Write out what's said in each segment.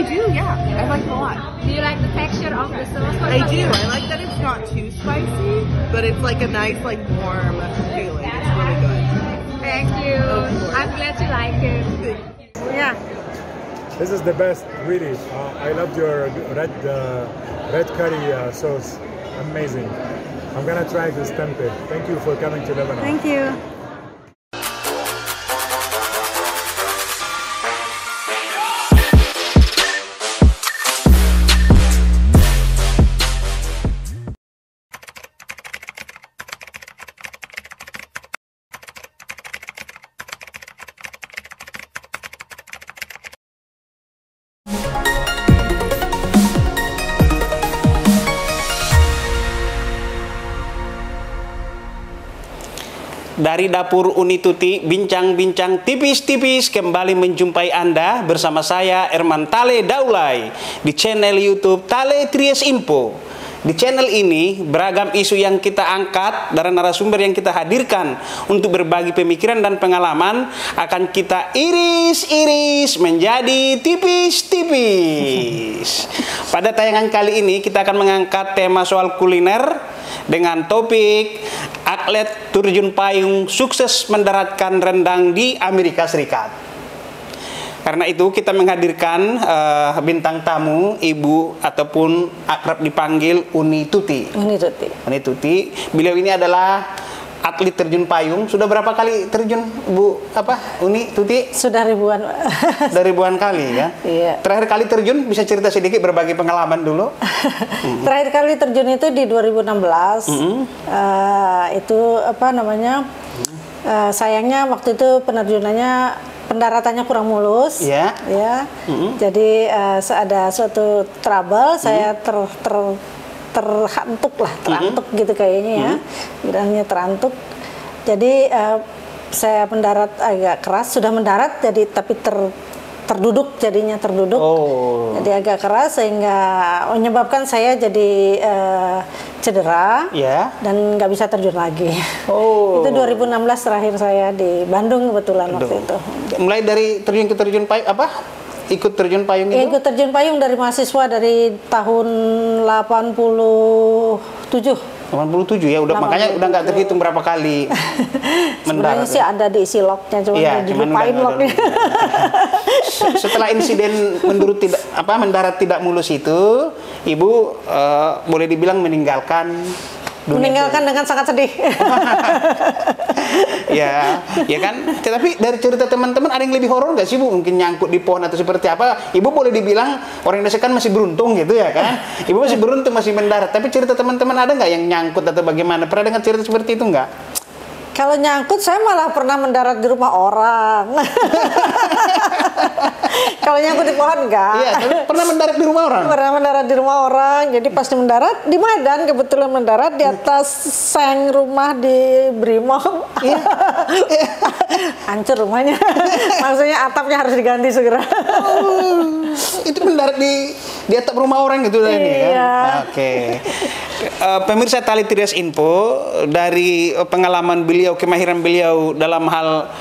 do, yeah. I like it a lot. Do you like the texture of the sauce? I do. I like that it's not too spicy, but it's like a nice, like warm feeling. It's really good. Thank you. I'm glad you like it. Yeah. This is the best, really. I loved your red curry sauce. Amazing. I'm gonna try this tempeh. Thank you for coming to Lebanon. Thank you. Dari dapur Unituti, bincang-bincang tipis-tipis kembali menjumpai Anda bersama saya Erman Tale Daulay di channel YouTube Tale Tries Info. Di channel ini beragam isu yang kita angkat dan narasumber yang kita hadirkan untuk berbagi pemikiran dan pengalaman akan kita iris-iris menjadi tipis-tipis. Pada tayangan kali ini kita akan mengangkat tema soal kuliner dengan topik atlet terjun payung sukses mendaratkan rendang di Amerika Serikat. Karena itu kita menghadirkan bintang tamu, ibu ataupun akrab dipanggil Unituti. Unituti. Beliau ini adalah atlet terjun payung. Sudah berapa kali terjun, Bu? Unituti? Sudah ribuan. Sudah ribuan kali ya. Iya. Terakhir kali terjun bisa cerita sedikit berbagi pengalaman dulu. Terakhir kali terjun itu di 2016. Itu apa namanya? Sayangnya waktu itu pendaratannya kurang mulus, ya. Jadi ada suatu trouble, saya terantuk gitu kayaknya ya, bilangnya terantuk. Jadi saya mendarat agak keras, sudah mendarat, jadi tapi terduduk, jadinya terduduk. Jadi agak keras sehingga menyebabkan saya jadi cedera dan nggak bisa terjun lagi. Itu 2016 terakhir saya di Bandung kebetulan waktu itu. Mulai dari terjun ke terjun payung ikut terjun payung itu? Ikut terjun payung dari mahasiswa dari tahun 87. 87 ya, makanya udah nggak terhitung berapa kali mendarat. Sebenarnya sih ada diisi locknya, cuma dilupain locknya. Setelah insiden mendarat tidak mulus itu, Ibu boleh dibilang meninggalkan dengan sangat sedih. ya kan. Tetapi dari cerita teman-teman ada yang lebih horor nggak sih, Bu? Mungkin nyangkut di pohon atau seperti apa? Ibu boleh dibilang orang Indonesia kan masih beruntung gitu ya kan? Ibu masih beruntung masih mendarat. Tapi cerita teman-teman ada nggak yang nyangkut atau bagaimana? Pernah dengar cerita seperti itu nggak? Kalau nyangkut saya malah pernah mendarat di rumah orang. Kalau nyangkut di pohon enggak. Iya, pernah mendarat di rumah orang? Pernah mendarat di rumah orang. Jadi pas mendarat di Medan, kebetulan mendarat di atas seng rumah di Brimob. Iya. Hancur rumahnya. Maksudnya atapnya harus diganti segera. Itu mendarat di atap rumah orang gitu kan? Iya. Oke. Pemirsa Tale Tries Info, dari pengalaman beliau, kemahiran beliau dalam hal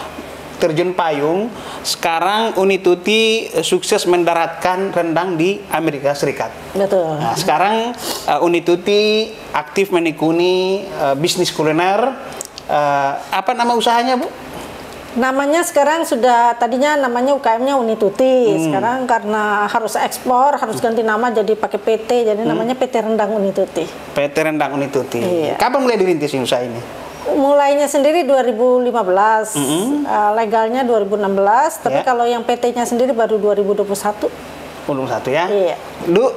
terjun payung, sekarang Unituti sukses mendaratkan rendang di Amerika Serikat. Betul. Nah, sekarang Unituti aktif menekuni bisnis kuliner. Apa nama usahanya, Bu? Namanya sekarang tadinya namanya UKM-nya Unituti. Sekarang karena harus ekspor, harus ganti nama jadi pakai PT, jadi namanya PT Rendang Unituti. PT Rendang Unituti. Iya. Kapan mulai dirintis usaha ini? Mulainya sendiri 2015, legalnya 2016, tapi kalau yang PT-nya sendiri baru 2021. 21 ya? Iya. Bu,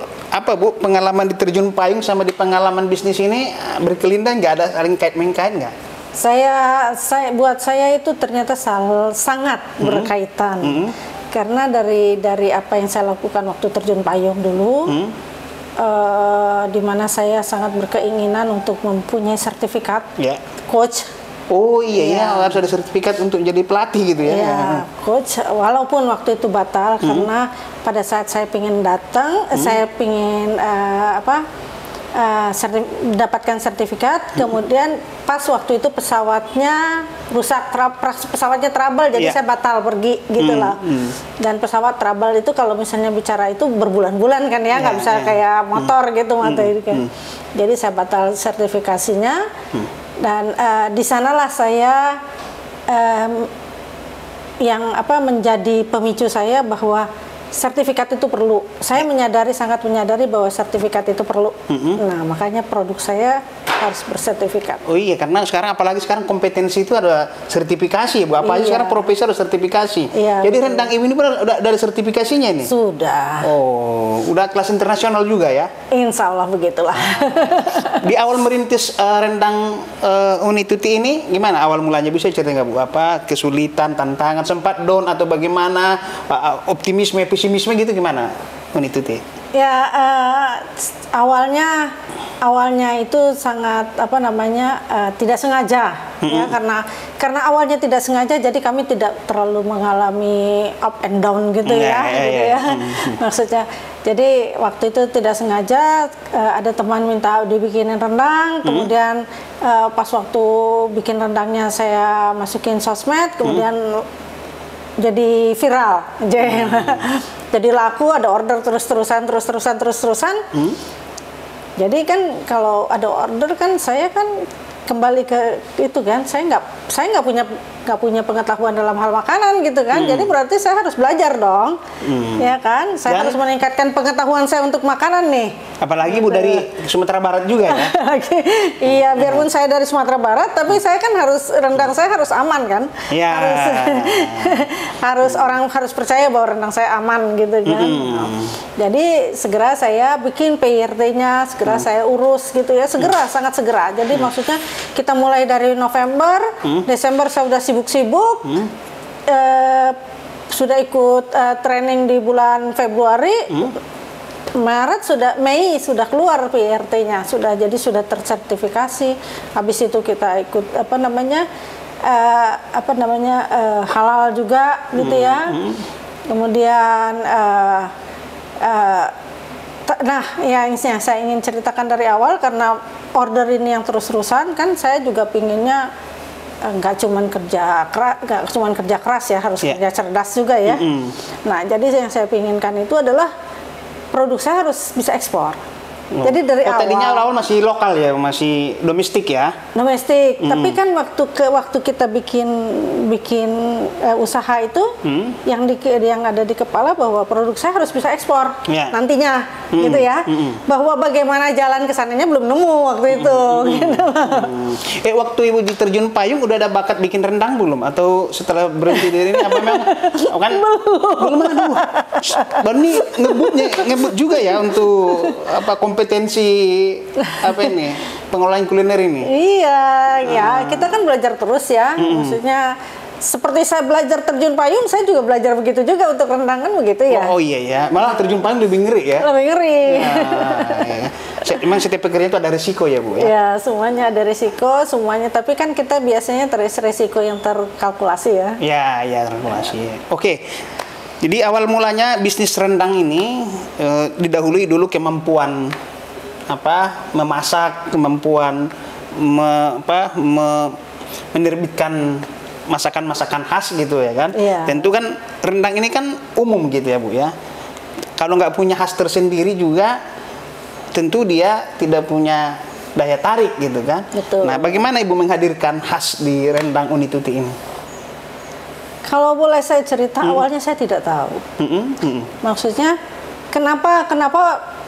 pengalaman di terjun payung sama di pengalaman bisnis ini berkelindan nggak, ada saling kait-mengkait nggak? Buat saya itu ternyata sangat berkaitan, karena dari apa yang saya lakukan waktu terjun payung dulu, di mana saya sangat berkeinginan untuk mempunyai sertifikat coach. Oh iya, harus ada sertifikat untuk jadi pelatih gitu ya? Iya, coach. Walaupun waktu itu batal karena pada saat saya pengen datang, saya pengen mendapatkan sertifikat, kemudian pas waktu itu pesawatnya rusak, pesawatnya trouble, jadi saya batal pergi gitu loh. Dan pesawat trouble itu kalau misalnya bicara itu berbulan-bulan kan ya, nggak bisa kayak motor gitu materi kan. Jadi saya batal sertifikasinya dan di sanalah saya yang menjadi pemicu saya bahwa sertifikat itu perlu. Saya sangat menyadari bahwa sertifikat itu perlu. Nah, makanya produk saya harus bersertifikat. Oh iya, karena apalagi sekarang kompetensi itu ada sertifikasi, Bu. Apa aja sekarang profesor sertifikasi. Iya, jadi rendang ibu ini udah ada sertifikasinya ini? Sudah. Oh, udah kelas internasional juga ya? Insya Allah begitulah. Di awal merintis rendang Unituti ini, gimana awal mulanya? Bisa cerita nggak, Bu? Apa kesulitan, tantangan, sempat down atau bagaimana? Optimisme, pesimisme gitu gimana Unituti? Ya, awalnya itu sangat tidak sengaja ya, karena awalnya tidak sengaja, jadi kami tidak terlalu mengalami up and down gitu ya. Maksudnya, jadi waktu itu tidak sengaja ada teman minta dibikinin rendang, kemudian pas waktu bikin rendangnya saya masukin sosmed, kemudian jadi viral. Jadi laku, ada order terus-terusan. Jadi kan kalau ada order kan saya kan kembali ke itu kan, saya nggak punya pengetahuan dalam hal makanan gitu kan. Jadi berarti saya harus belajar dong. Ya kan? Saya harus meningkatkan pengetahuan saya untuk makanan nih. Apalagi Bu dari Sumatera Barat juga ya. Iya, biarpun saya dari Sumatera Barat, tapi saya kan rendang saya harus aman kan. Iya. Orang harus percaya bahwa rendang saya aman gitu kan. Jadi segera saya bikin PIRT-nya, segera saya urus gitu ya, sangat segera. Jadi maksudnya kita mulai dari November, Desember saya udah sibuk-sibuk, sudah ikut training di bulan Februari. Mei sudah keluar PIRT-nya, jadi sudah tersertifikasi. Habis itu kita ikut halal juga gitu ya. Kemudian yang saya ingin ceritakan dari awal, karena order ini yang terus-terusan kan, saya juga pinginnya nggak cuman kerja keras ya, harus kerja cerdas juga ya. Nah, jadi yang saya pinginkan itu adalah produk saya harus bisa ekspor. Jadi dari tadinya awal masih lokal ya, masih domestik ya. Domestik, tapi kan waktu kita bikin usaha itu, yang ada di kepala bahwa produk saya harus bisa ekspor nantinya, gitu ya. Bahwa bagaimana jalan ke sananya belum nemu waktu itu. Gitu. Waktu Ibu di Terjun Payung udah ada bakat bikin rendang belum? Atau setelah berhenti dari ini apa memang? Belum. Aduh. Baru nih ngebut juga ya untuk kompetensi pengelolaan kuliner ini. Iya, ya kita kan belajar terus ya. Maksudnya seperti saya belajar terjun payung, saya juga belajar begitu juga untuk rendang kan begitu ya. Oh iya ya, malah terjun payung lebih ngeri ya. Lebih ngeri. Memang setiap pekerjaan itu ada risiko ya Bu ya. Ya, semuanya ada risiko, semuanya. Tapi kan kita biasanya risiko yang terkalkulasi ya. Ya terkalkulasi. Oke. Jadi awal mulanya bisnis rendang ini didahului dulu kemampuan memasak, kemampuan menerbitkan masakan-masakan khas gitu ya kan. Tentu kan rendang ini kan umum gitu ya Bu ya. Kalau nggak punya khas tersendiri juga, tentu dia tidak punya daya tarik gitu kan. Betul. Nah, bagaimana Ibu menghadirkan khas di rendang Unituti ini? Kalau boleh saya cerita, awalnya saya tidak tahu. Maksudnya, kenapa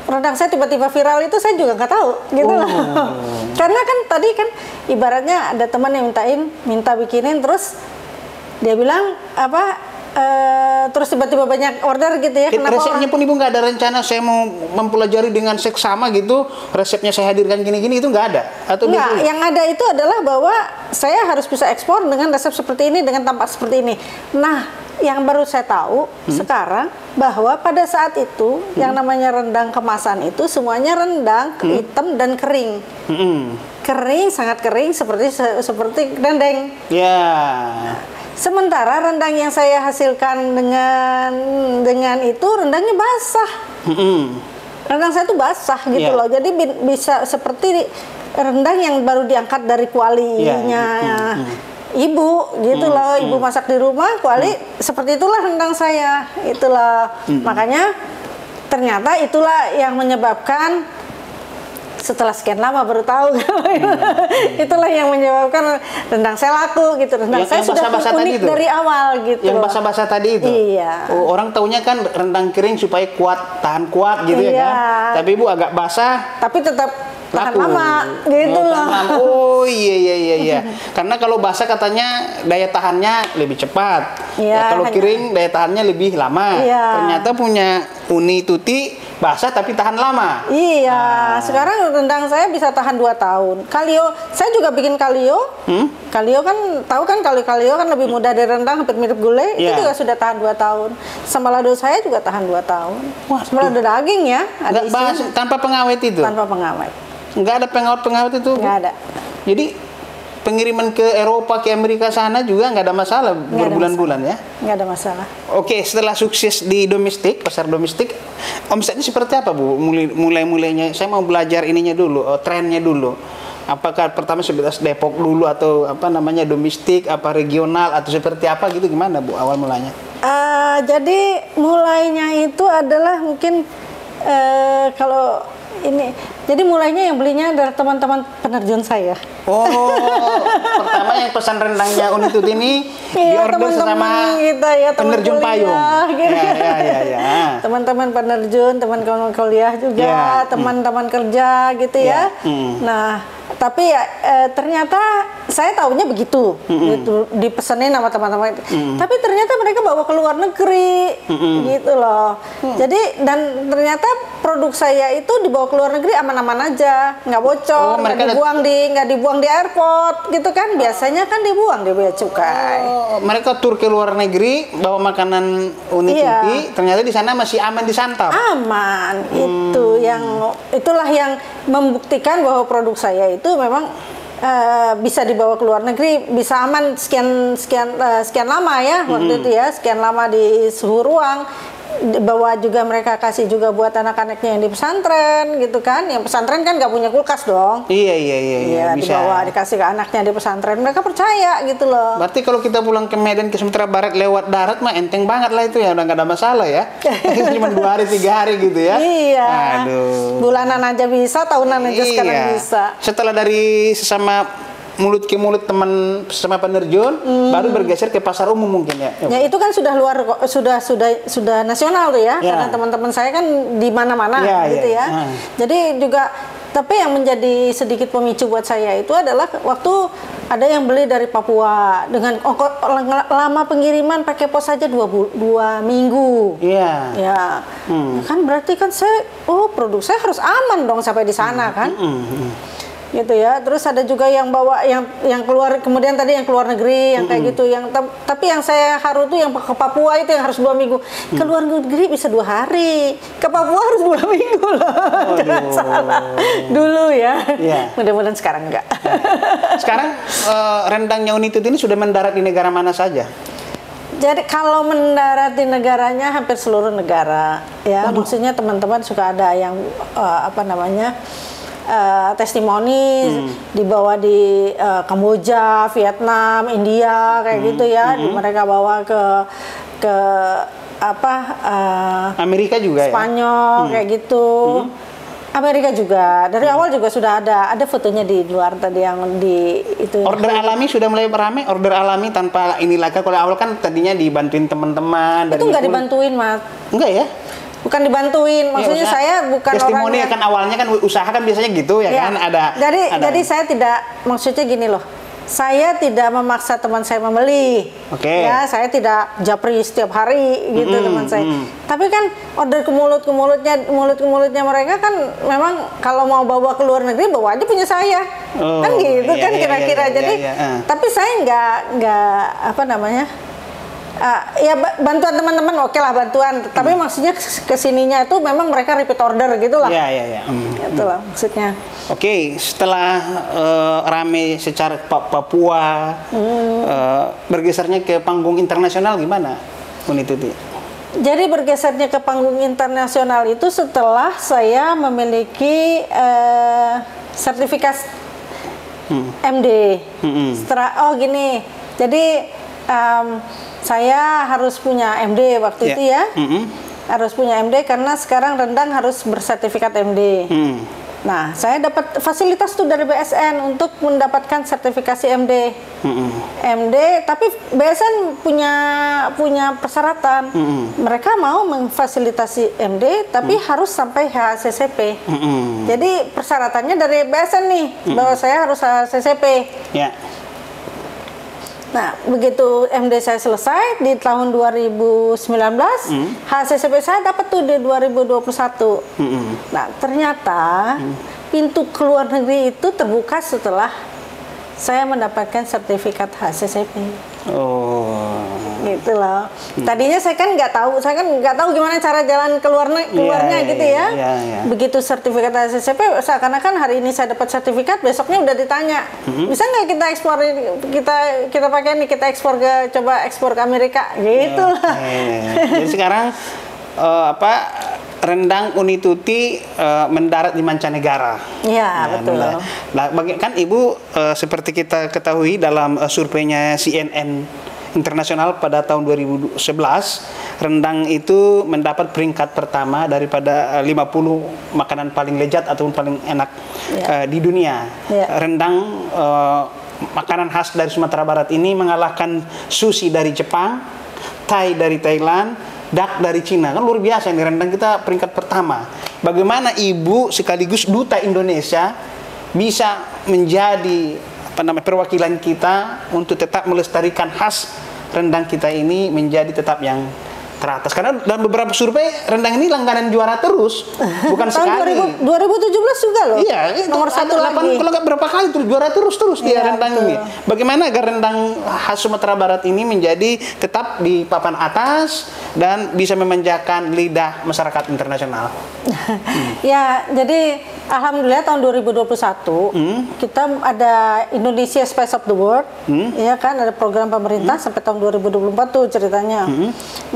rendang saya tiba-tiba viral itu saya juga nggak tahu, gitu loh. Karena kan tadi kan ibaratnya ada teman yang minta bikinin, terus dia bilang terus tiba-tiba banyak order gitu ya. Resepnya pun Ibu nggak ada rencana saya mau mempelajari dengan seksama gitu, resepnya saya hadirkan gini-gini, itu nggak ada? Atau nggak, yang ada itu adalah bahwa saya harus bisa ekspor dengan resep seperti ini, dengan tampak seperti ini. Nah, yang baru saya tahu sekarang bahwa pada saat itu yang namanya rendang kemasan itu semuanya rendang hitam dan kering. Kering, sangat kering, seperti dendeng. Sementara rendang yang saya hasilkan dengan itu rendangnya basah. rendang saya tuh basah gitu Iya. loh. Jadi bisa seperti rendang yang baru diangkat dari kualinya ibu gitu loh. Ibu masak di rumah, kuali seperti itulah rendang saya. Itulah makanya ternyata itulah yang menyebabkan setelah sekian lama baru tahu itulah yang menyebabkan rendang saya laku gitu. Rendang saya sudah unik dari awal gitu. Yang basah-basah tadi itu. Iya. Oh, orang taunya kan rendang kering supaya kuat, tahan kuat gitu ya kan. Tapi Ibu agak basah. Tapi tetap tahan laku. lama gitu loh. Oh iya. Karena kalau basah katanya daya tahannya lebih cepat. Iya, Kalau kering daya tahannya lebih lama. Iya. Ternyata punya Uni Tuti basah tapi tahan lama. Iya, sekarang rendang saya bisa tahan 2 tahun. Kalio, saya juga bikin kalio. Kalio kan, tahu kan kalio kan lebih mudah dari rendang, hampir mirip gulai. Itu juga sudah tahan 2 tahun. Sembalado saya juga tahan 2 tahun. Wah, sembalado daging ya. Ada tanpa pengawet itu? Tanpa pengawet. Nggak ada pengawet-pengawet itu? Nggak ada. Jadi pengiriman ke Eropa, ke Amerika sana juga nggak ada masalah berbulan-bulan ya? Nggak ada masalah. Oke, setelah sukses di domestik, pasar domestik, omsetnya seperti apa Bu? Mulainya, saya mau belajar ininya dulu, trennya dulu. Apakah pertama sebatas Depok dulu atau apa namanya domestik, apa regional atau seperti apa gitu, gimana Bu awal mulanya? Jadi mulainya itu adalah mungkin kalau ini, jadi mulainya yang belinya adalah teman-teman penerjun saya. Oh, pertama yang pesan rendangnya Uni Tuti ini diorder sama kita, ya, penerjun payung. Gitu. Ya. Teman-teman penerjun, teman-teman kuliah juga, teman-teman kerja gitu ya. Nah, tapi ya ternyata saya tahunya begitu, gitu, dipesenin sama teman-teman. Tapi ternyata mereka bawa ke luar negeri, gitu loh. Jadi dan ternyata produk saya itu dibawa ke luar negeri aman-aman aja, nggak bocor, nggak dibuang di airport, gitu kan. Biasanya kan dibuang di bea cukai. Oh, mereka tur ke luar negeri bawa makanan Uni Tuti, ternyata di sana masih aman disantap. Aman, itulah yang membuktikan bahwa produk saya itu memang bisa dibawa ke luar negeri, bisa aman sekian lama ya waktu itu ya, sekian lama di suhu ruang. Bawa juga, mereka kasih juga buat anak-anaknya yang di pesantren gitu kan. Yang pesantren kan nggak punya kulkas dong. Iya, bisa. Dibawa, dikasih ke anaknya di pesantren, mereka percaya gitu loh. Berarti kalau kita pulang ke Medan, ke Sumatera Barat lewat darat mah enteng banget lah itu ya, udah nggak ada masalah ya. Cuma 2 hari 3 hari gitu ya. Iya. Aduh. Bulanan aja bisa, tahunan aja sekarang bisa. Setelah dari sesama mulut ke mulut teman sama penerjun, baru bergeser ke pasar umum mungkin ya. Ya itu kan sudah sudah nasional tuh ya, karena teman-teman saya kan di mana-mana gitu ya. Jadi juga, tapi yang menjadi sedikit pemicu buat saya itu adalah waktu ada yang beli dari Papua dengan lama pengiriman pakai pos saja 2 minggu. Iya. Ya. Kan berarti kan saya, produk saya harus aman dong sampai di sana kan. Gitu ya. Terus ada juga yang bawa yang keluar, kemudian tadi yang keluar negeri yang kayak gitu, yang tapi yang saya haru tuh yang ke Papua itu yang harus 2 minggu. Ke luar negeri bisa 2 hari, ke Papua harus 2 minggu loh. Jangan salah dulu ya. Mudah-mudahan sekarang enggak. Sekarang rendangnya Uni Tuti ini sudah mendarat di negara mana saja? Jadi kalau mendarat di negaranya hampir seluruh negara ya. Maksudnya teman-teman suka ada yang testimoni dibawa di Kamboja, Vietnam, India kayak gitu ya. Mereka bawa ke Amerika juga Spanyol kayak gitu. Amerika juga. Dari awal juga sudah ada fotonya di luar tadi yang di itu. Order alami sudah mulai ramai, order alami tanpa inilah. Kalau awal kan tadinya dibantuin teman-teman. Itu nggak dibantuin, Mas. Enggak ya? Bukan dibantuin, maksudnya saya bukan testimoni kan awalnya kan usaha kan biasanya gitu ya kan, ada. Jadi saya tidak, maksudnya gini loh, saya tidak memaksa teman saya membeli. Ya, saya tidak japri setiap hari gitu teman saya. Tapi kan order ke mulut ke mulutnya mereka kan memang kalau mau bawa ke luar negeri bawa aja punya saya. Kan gitu kan kira-kira. Jadi tapi saya nggak ya bantuan teman-teman oke lah bantuan, tapi maksudnya kesininya itu memang mereka repeat order gitulah. Itulah maksudnya. Oke, setelah rame secara Papua, bergesernya ke panggung internasional gimana Uni Tuti? Jadi bergesernya ke panggung internasional itu setelah saya memiliki sertifikat MD. Setelah, gini, jadi saya harus punya MD waktu itu ya, harus punya MD karena sekarang rendang harus bersertifikat MD. Nah, saya dapat fasilitas tuh dari BSN untuk mendapatkan sertifikasi MD. MD, tapi BSN punya persyaratan. Mereka mau memfasilitasi MD, tapi harus sampai HACCP. Jadi persyaratannya dari BSN nih, bahwa saya harus HACCP. Nah, begitu MD saya selesai di tahun 2019, HACCP saya dapat tuh di 2021. Nah, ternyata pintu keluar negeri itu terbuka setelah saya mendapatkan sertifikat HACCP. Gitu loh. Tadinya saya kan nggak tahu gimana cara jalan keluarnya gitu ya. Begitu sertifikat HACCP, seakan-akan hari ini saya dapat sertifikat, besoknya udah ditanya, bisa nggak kita ekspor, kita pakai nih, kita ekspor ke Amerika, gitu lah. Jadi sekarang rendang Unituti mendarat di mancanegara. Iya, betul. Kan Ibu seperti kita ketahui dalam surveinya CNN Internasional pada tahun 2011, rendang itu mendapat peringkat pertama daripada 50 makanan paling lezat atau paling enak di dunia. Rendang makanan khas dari Sumatera Barat ini mengalahkan sushi dari Jepang, Thai dari Thailand, dak dari Cina. Kan luar biasa ini, rendang kita peringkat pertama. Bagaimana Ibu sekaligus duta Indonesia bisa menjadi perwakilan kita untuk tetap melestarikan khas rendang kita ini menjadi tetap yang teratas, karena dalam beberapa survei rendang ini langganan juara terus, bukan sekali. 2017 juga loh. Iya, nomor 1 lagi. Kalau nggak berapa kali terus juara terus dia rendang ini. Bagaimana agar rendang khas Sumatera Barat ini menjadi tetap di papan atas dan bisa memanjakan lidah masyarakat internasional? Ya, jadi alhamdulillah tahun 2021 kita ada Indonesia Spice of the World, ya kan, ada program pemerintah sampai tahun 2024 tuh ceritanya.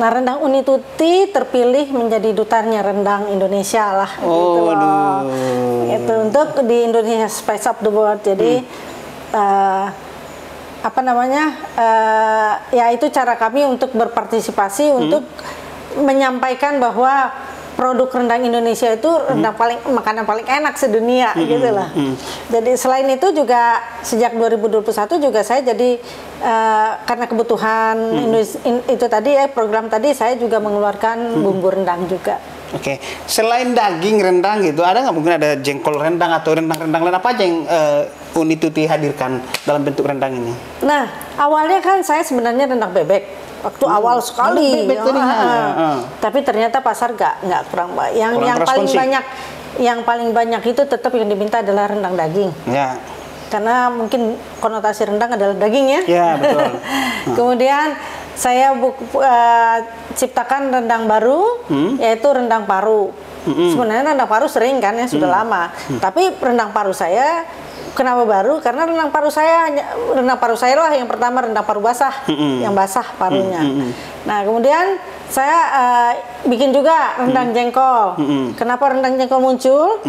Nah, rendang Unituti terpilih menjadi dutanya rendang Indonesia lah, gitu loh. Itu untuk di Indonesia Spice of the World. Jadi ya itu cara kami untuk berpartisipasi untuk menyampaikan bahwa produk rendang Indonesia itu makanan paling enak sedunia, gitu lah. Jadi selain itu juga sejak 2021 juga saya jadi karena kebutuhan itu tadi ya, program tadi saya juga mengeluarkan bumbu rendang juga. Oke, selain daging rendang gitu, ada nggak mungkin ada jengkol rendang atau rendang-rendang lain apa aja yang Unituti hadirkan dalam bentuk rendang ini? Nah, awalnya kan saya sebenarnya rendang bebek. Waktu awal sekali, tapi ternyata pasar nggak kurang baik. Yang paling banyak itu tetap yang diminta adalah rendang daging. Ya. Karena mungkin konotasi rendang adalah daging ya. Ya, betul. Kemudian saya ciptakan rendang baru, yaitu rendang paru. Sebenarnya rendang paru sering kan ya, sudah lama. Tapi rendang paru saya kenapa baru? Karena rendang paru saya lah yang pertama rendang paru basah, yang basah parunya. Nah, kemudian saya bikin juga rendang jengkol. Kenapa rendang jengkol muncul?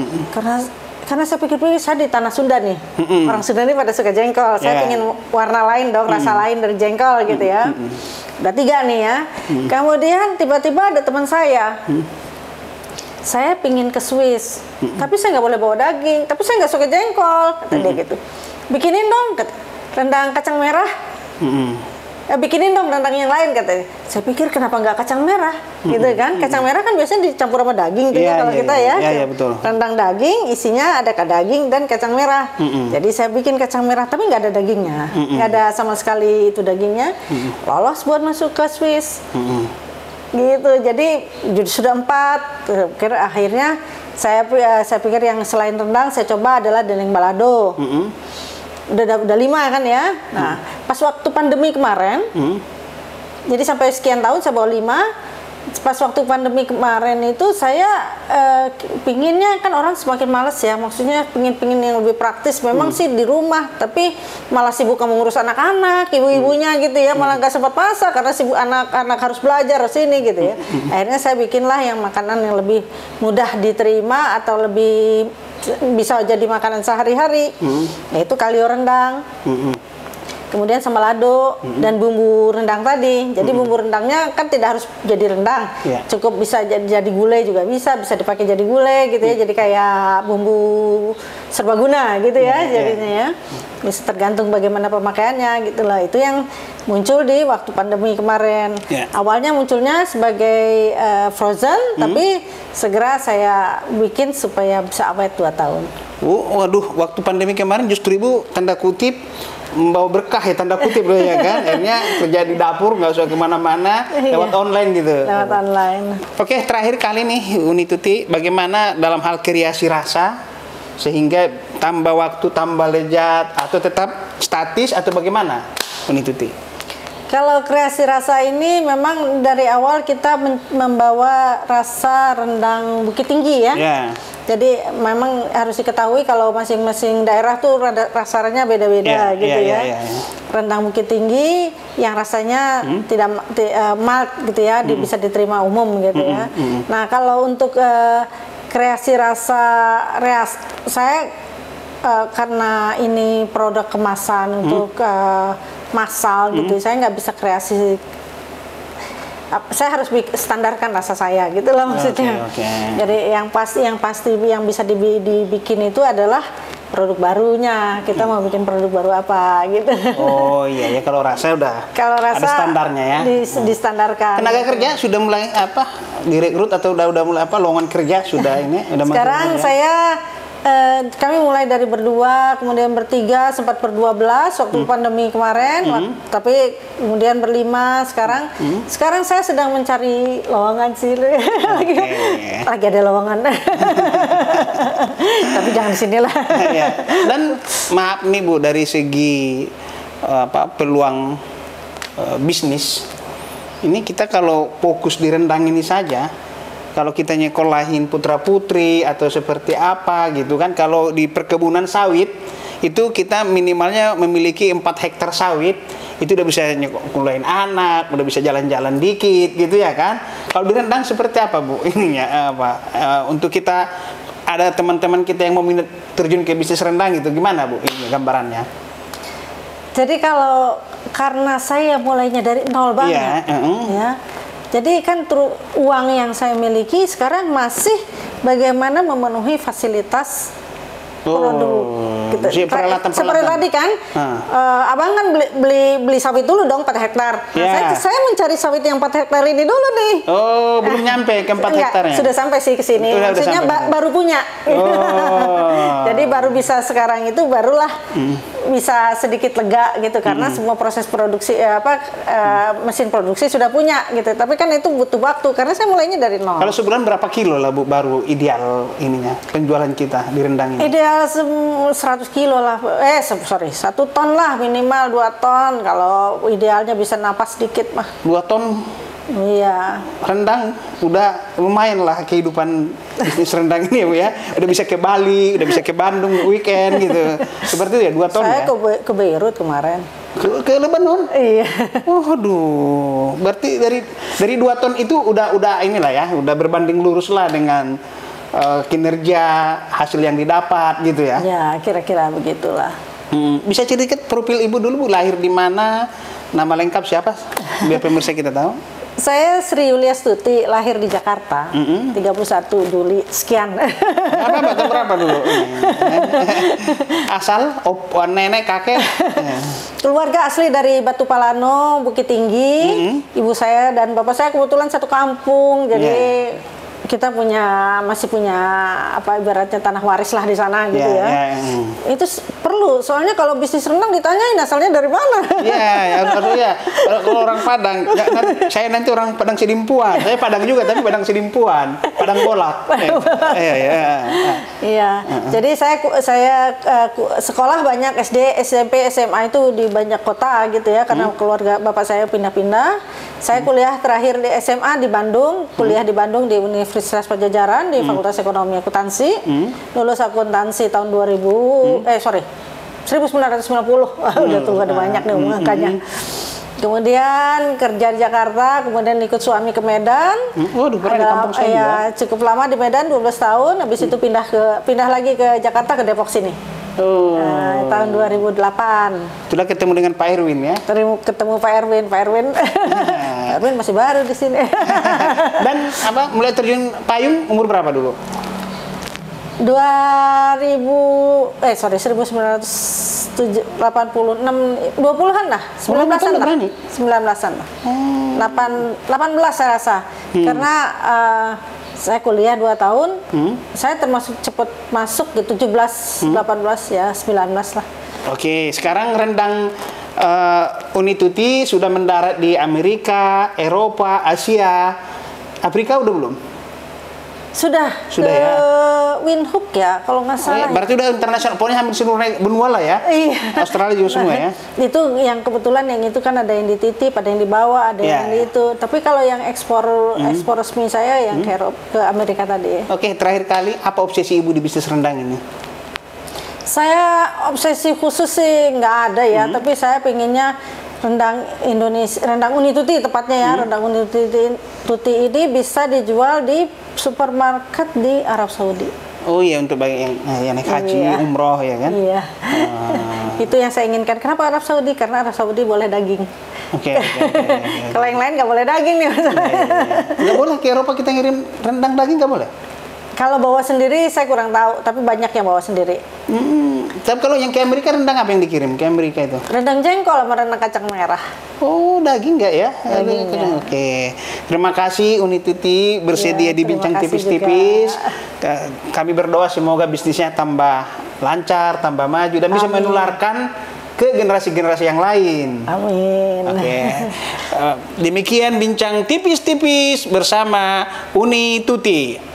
Karena saya pikir-pikir saya di tanah Sunda nih. Orang Sunda ini pada suka jengkol. Saya ingin warna lain dong, rasa lain dari jengkol gitu ya. Udah 3 nih ya. Kemudian tiba-tiba ada teman saya. Saya pingin ke Swiss, tapi saya nggak boleh bawa daging, tapi saya nggak suka jengkol, kata dia gitu. Bikinin dong rendang kacang merah, bikinin dong rendang yang lain, katanya. Saya pikir kenapa nggak kacang merah, gitu kan? Kacang merah kan biasanya dicampur sama daging tuh ya, kalau kita ya. Betul. Rendang daging isinya ada daging dan kacang merah. Jadi saya bikin kacang merah, tapi nggak ada dagingnya, nggak ada sama sekali itu dagingnya. Lolos buat masuk ke Swiss. Gitu, jadi sudah 4. Akhirnya saya pikir yang selain rendang saya coba adalah dendeng balado. Udah 5 kan ya. Nah, pas waktu pandemi kemarin, jadi sampai sekian tahun saya bawa 5. pas waktu pandemi kemarin itu saya pinginnya kan orang semakin males ya, maksudnya pingin yang lebih praktis. Memang sih di rumah, tapi malah sibuk mengurus anak-anak, ibu-ibunya gitu ya, malah nggak sempat masak karena sibuk anak-anak harus belajar sini gitu ya. Akhirnya saya bikinlah yang makanan yang lebih mudah diterima atau lebih bisa jadi makanan sehari-hari, yaitu kalio rendang. Kemudian sambal lado dan bumbu rendang tadi. Jadi bumbu rendangnya kan tidak harus jadi rendang, cukup bisa jadi gulai juga bisa dipakai jadi gulai gitu ya. Jadi kayak bumbu serbaguna gitu ya jadinya ya. Bisa tergantung bagaimana pemakaiannya gitu lah. Itu yang muncul di waktu pandemi kemarin. Awalnya munculnya sebagai frozen, tapi segera saya bikin supaya bisa awet 2 tahun. Waduh, waktu pandemi kemarin justru Ibu tanda kutip membawa berkah ya, tanda kutip loh ya kan. Akhirnya kerja di dapur, nggak usah kemana-mana, lewat online gitu. Lewat online. Oke, terakhir kali nih Uni Tuti, bagaimana dalam hal kreasi rasa sehingga tambah waktu, tambah lezat, atau tetap statis, atau bagaimana Uni Tuti? Kalau kreasi rasa ini memang dari awal kita membawa rasa rendang Bukit Tinggi ya. Jadi memang harus diketahui kalau masing-masing daerah tuh rasanya beda-beda gitu ya. Rendang Bukit Tinggi yang rasanya tidak mild gitu ya, bisa diterima umum gitu ya. Nah kalau untuk kreasi rasa saya karena ini produk kemasan untuk massal gitu, saya nggak bisa kreasi. Saya harus standarkan rasa saya gitu loh maksudnya. Jadi yang pasti yang bisa dibikin itu adalah produk barunya. Kita mau bikin produk baru apa gitu. Oh iya ya, kalau rasa udah ada standarnya ya. Distandarkan. Tenaga kerja sudah mulai direkrut atau udah mulai lowongan kerja sudah ini udah sekarang saya kami mulai dari berdua, kemudian bertiga, sempat ber-12 waktu pandemi kemarin, tapi kemudian berlima sekarang. Sekarang saya sedang mencari lowongan sih, lagi ada lowongan. Tapi jangan di sini lah. Dan maaf nih Bu, dari segi peluang bisnis, ini kita kalau fokus di rendang ini saja, kalau kita nyekolahin putra-putri atau seperti apa gitu kan, kalau di perkebunan sawit itu kita minimalnya memiliki 4 hektar sawit, itu udah bisa nyekolahin anak, udah bisa jalan-jalan dikit gitu ya kan. Kalau di rendang seperti apa Bu ininya untuk kita, ada teman-teman kita yang mau minat terjun ke bisnis rendang gitu, gimana Bu ini gambarannya? Jadi karena saya mulainya dari nol banget ya. Jadi kan uang yang saya miliki sekarang masih bagaimana memenuhi fasilitas produk gitu. Peralatan. Seperti tadi kan, abang kan beli sawit dulu dong 4 hektar. Nah, saya mencari sawit yang 4 hektar ini dulu nih. Oh, belum nyampe ke 4 hektarnya? Sudah sampai sih ke sini. Maksudnya baru punya. Jadi baru bisa sekarang itu barulah bisa sedikit lega gitu, karena semua proses produksi mesin produksi sudah punya gitu. Tapi kan itu butuh waktu karena saya mulainya dari nol. Kalau sebulan berapa kilo lah Bu baru ideal ininya penjualan kita di rendang ini? Ideal 100 kilo lah, 1 ton lah minimal, 2 ton kalau idealnya bisa napas sedikit mah. 2 ton? Iya. Rendang udah lumayan lah kehidupan bisnis rendang ini ya Bu ya. Udah bisa ke Bali, udah bisa ke Bandung weekend gitu. Seperti itu ya, 2 ton saya ya? Saya ke Beirut kemarin. Ke Lebanon? Iya. Waduh, berarti dari 2 ton itu udah inilah ya, udah berbanding lurus lah dengan kinerja hasil yang didapat gitu ya? Ya, kira-kira begitulah. Bisa cerita profil Ibu dulu Bu, lahir di mana, nama lengkap siapa, biar pemirsa kita tahu. Saya Sri Yulia Stuti, lahir di Jakarta, 31 Juli sekian. Apa tahun berapa dulu? Asal, nenek, kakek? Keluarga asli dari Batu Palano, Bukit Tinggi. Ibu saya dan bapak saya kebetulan satu kampung, jadi kita masih punya ibaratnya tanah waris lah di sana gitu ya. Itu perlu, soalnya kalau bisnis rendang ditanyain asalnya dari mana. Kalau orang Padang, saya nanti orang Padang Sidimpuan. Saya Padang juga tapi Padang Sidimpuan, Padang Bolak. Jadi saya sekolah banyak SD, SMP, SMA itu di banyak kota gitu ya, karena keluarga bapak saya pindah-pindah. Saya kuliah terakhir di SMA di Bandung, kuliah di Bandung di Universitas Pajajaran di Fakultas Ekonomi Akuntansi. Lulus akuntansi tahun 1990. Udah tua, ada banyak nih angkanya. Kemudian kerja di Jakarta, kemudian ikut suami ke Medan. Pernah di kampung saya juga. Cukup lama di Medan, 12 tahun. Habis itu pindah lagi ke Jakarta, ke Depok sini. Tahun 2008. Sudah ketemu dengan Pak Erwin ya? Ketemu Pak Erwin. Pak Erwin masih baru di sini. Dan mulai terjun payung umur berapa dulu? 1986, 20-an lah, 19-an lah. 19-an lah. 18 saya rasa. Karena saya kuliah 2 tahun, saya termasuk cepat masuk di 17, 18 ya, 19 lah. Oke, sekarang rendang Uni Tuti sudah mendarat di Amerika, Eropa, Asia. Afrika udah belum? Sudah ke ya? Windhoek ya, kalau nggak salah. Berarti udah internasional, pokoknya hampir seluruh benua lah ya? Iya. Australia juga semua ya? Itu yang kebetulan yang itu kan ada yang dititip, ada yang dibawa, ada yang di itu. Tapi kalau yang ekspor resmi saya yang ke Amerika tadi. Oke, terakhir kali apa obsesi Ibu di bisnis rendang ini? Saya obsesi khusus sih nggak ada ya, tapi saya pengennya rendang Indonesia, rendang Uni Tuti tepatnya ya, rendang Uni Tuti ini bisa dijual di supermarket di Arab Saudi. Oh iya, untuk bagi yang naik haji, umroh ya kan? Iya. Itu yang saya inginkan. Kenapa Arab Saudi? Karena Arab Saudi boleh daging. Oke. Kalau yang lain nggak boleh daging nih. Nggak boleh ke Eropa kita ngirim rendang daging, nggak boleh? Kalau bawa sendiri saya kurang tahu, tapi banyak yang bawa sendiri. Tapi kalau yang ke Amerika rendang apa yang dikirim ke Amerika itu? Rendang jengkol sama rendang kacang merah. Oh, daging nggak ya? Daging. Oke. Terima kasih Uni Tuti bersedia dibincang tipis-tipis. Kami berdoa semoga bisnisnya tambah lancar, tambah maju dan bisa menularkan ke generasi-generasi yang lain. Amin. Oke. Demikian bincang tipis-tipis bersama Uni Tuti.